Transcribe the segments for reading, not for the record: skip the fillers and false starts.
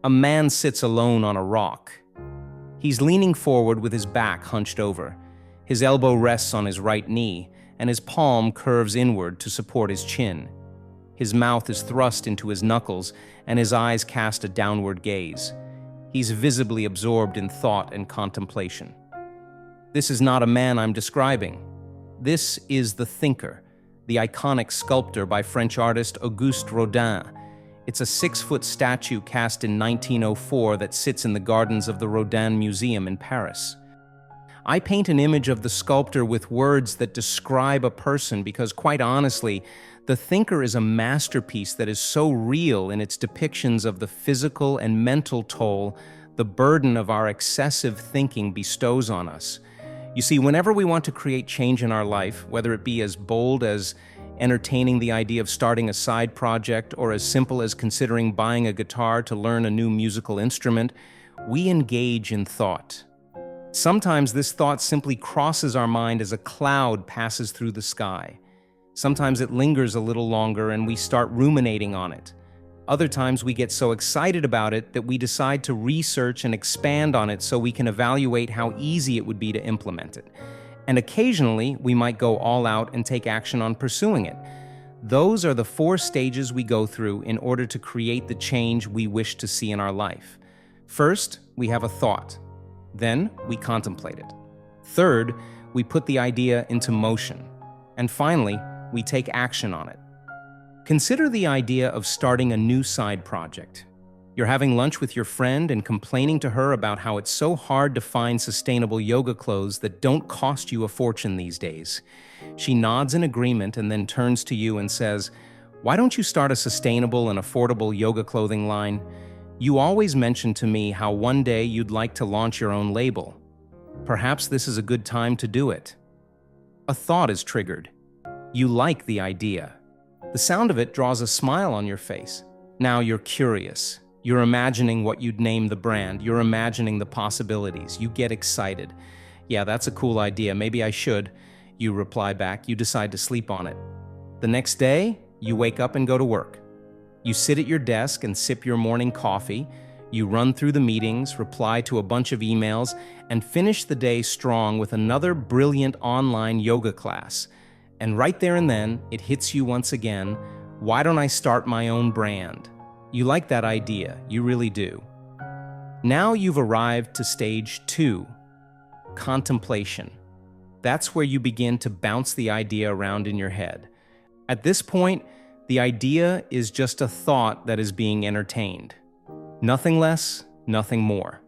A man sits alone on a rock. He's leaning forward with his back hunched over. His elbow rests on his right knee, and his palm curves inward to support his chin. His mouth is thrust into his knuckles, and his eyes cast a downward gaze. He's visibly absorbed in thought and contemplation. This is not a man I'm describing. This is the thinker, the iconic sculptor by French artist Auguste Rodin. It's a 6-foot statue cast in 1904 that sits in the gardens of the Rodin Museum in Paris. I paint an image of the sculptor with words that describe a person because, quite honestly, the thinker is a masterpiece that is so real in its depictions of the physical and mental toll the burden of our excessive thinking bestows on us. You see, whenever we want to create change in our life, whether it be as bold as entertaining the idea of starting a side project or as simple as considering buying a guitar to learn a new musical instrument, we engage in thought. Sometimes this thought simply crosses our mind as a cloud passes through the sky. Sometimes it lingers a little longer and we start ruminating on it. Other times we get so excited about it that we decide to research and expand on it so we can evaluate how easy it would be to implement it. And occasionally, we might go all out and take action on pursuing it. Those are the 4 stages we go through in order to create the change we wish to see in our life. First, we have a thought. Then, we contemplate it. Third, we put the idea into motion. And finally, we take action on it. Consider the idea of starting a new side project. You're having lunch with your friend and complaining to her about how it's so hard to find sustainable yoga clothes that don't cost you a fortune these days. She nods in agreement and then turns to you and says, "Why don't you start a sustainable and affordable yoga clothing line? You always mention to me how one day you'd like to launch your own label. Perhaps this is a good time to do it." A thought is triggered. You like the idea. The sound of it draws a smile on your face. Now you're curious. You're imagining what you'd name the brand. You're imagining the possibilities. You get excited. "Yeah, that's a cool idea. Maybe I should." You reply back. You decide to sleep on it. The next day, you wake up and go to work. You sit at your desk and sip your morning coffee. You run through the meetings, reply to a bunch of emails, and finish the day strong with another brilliant online yoga class. And right there and then, it hits you once again, why don't I start my own brand? You like that idea, you really do. Now you've arrived to stage 2, contemplation. That's where you begin to bounce the idea around in your head. At this point, the idea is just a thought that is being entertained. Nothing less, nothing more.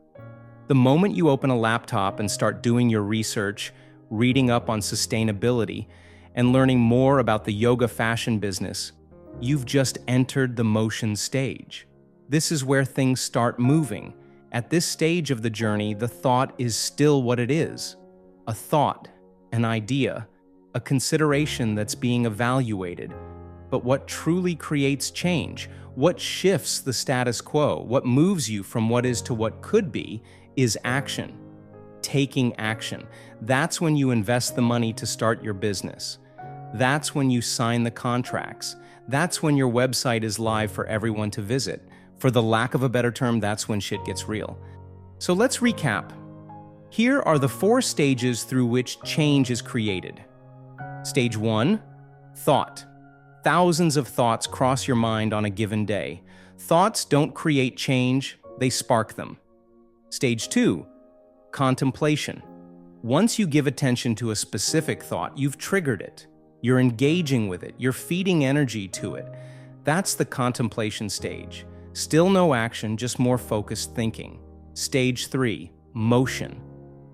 The moment you open a laptop and start doing your research, reading up on sustainability, and learning more about the yoga fashion business, you've just entered the motion stage. This is where things start moving. At this stage of the journey, the thought is still what it is. A thought, an idea, a consideration that's being evaluated. But what truly creates change, what shifts the status quo, what moves you from what is to what could be, is action. Taking action. That's when you invest the money to start your business. That's when you sign the contracts. That's when your website is live for everyone to visit. For the lack of a better term, that's when shit gets real. So let's recap. Here are the 4 stages through which change is created. Stage 1, thought. Thousands of thoughts cross your mind on a given day. Thoughts don't create change, they spark them. Stage 2, contemplation. Once you give attention to a specific thought, you've triggered it. You're engaging with it. You're feeding energy to it. That's the contemplation stage. Still no action, just more focused thinking. Stage 3, motion.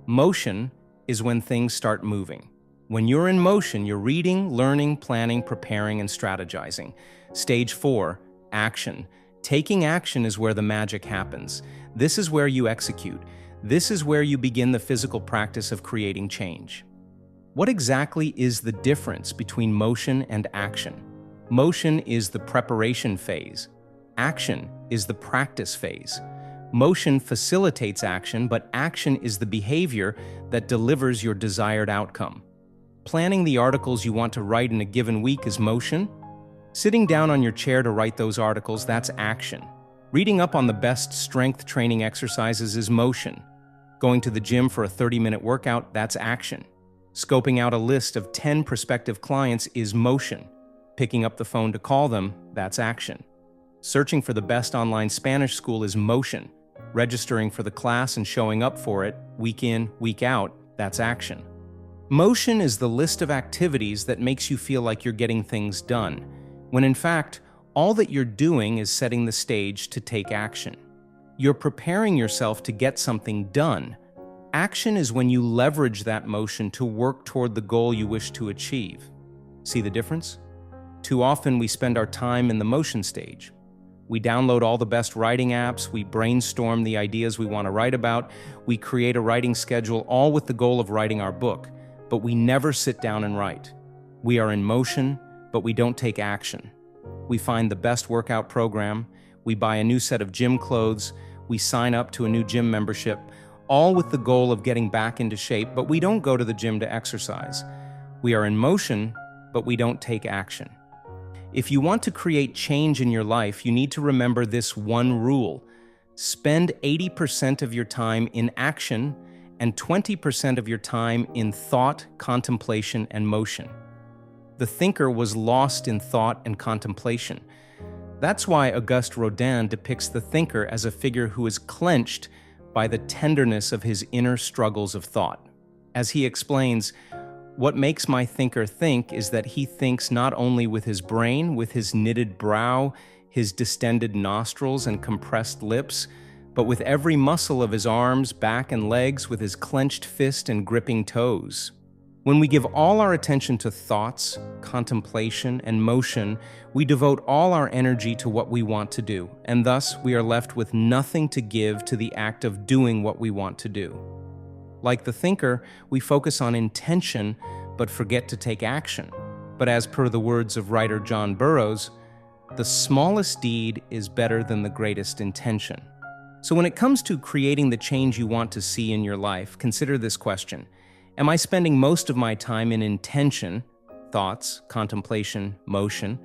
Motion is when things start moving. When you're in motion, you're reading, learning, planning, preparing, and strategizing. Stage 4, action. Taking action is where the magic happens. This is where you execute. This is where you begin the physical practice of creating change. What exactly is the difference between motion and action? Motion is the preparation phase. Action is the practice phase. Motion facilitates action, but action is the behavior that delivers your desired outcome. Planning the articles you want to write in a given week is motion. Sitting down on your chair to write those articles, that's action. Reading up on the best strength training exercises is motion. Going to the gym for a 30-minute workout, that's action. Scoping out a list of 10 prospective clients is motion. Picking up the phone to call them, that's action. Searching for the best online Spanish school is motion. Registering for the class and showing up for it, week in, week out, that's action. Motion is the list of activities that makes you feel like you're getting things done, when in fact, all that you're doing is setting the stage to take action. You're preparing yourself to get something done. Action is when you leverage that motion to work toward the goal you wish to achieve. See the difference? Too often we spend our time in the motion stage. We download all the best writing apps, we brainstorm the ideas we want to write about, we create a writing schedule, all with the goal of writing our book, but we never sit down and write. We are in motion, but we don't take action. We find the best workout program, we buy a new set of gym clothes, we sign up to a new gym membership, all with the goal of getting back into shape, but we don't go to the gym to exercise. We are in motion, but we don't take action. If you want to create change in your life, you need to remember this one rule. Spend 80% of your time in action and 20% of your time in thought, contemplation, and motion. The thinker was lost in thought and contemplation. That's why Auguste Rodin depicts the thinker as a figure who is clenched by the tenderness of his inner struggles of thought. As he explains, what makes my thinker think is that he thinks not only with his brain, with his knitted brow, his distended nostrils and compressed lips, but with every muscle of his arms, back, and legs, with his clenched fist and gripping toes. When we give all our attention to thoughts, contemplation, and motion, we devote all our energy to what we want to do, and thus we are left with nothing to give to the act of doing what we want to do. Like the thinker, we focus on intention, but forget to take action. But as per the words of writer John Burroughs, the smallest deed is better than the greatest intention. So when it comes to creating the change you want to see in your life, consider this question. Am I spending most of my time in intention, thoughts, contemplation, motion,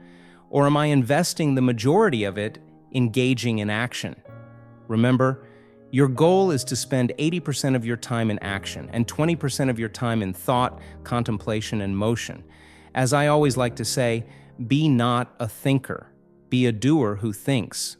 or am I investing the majority of it engaging in action? Remember, your goal is to spend 80% of your time in action and 20% of your time in thought, contemplation, and motion. As I always like to say, be not a thinker, be a doer who thinks.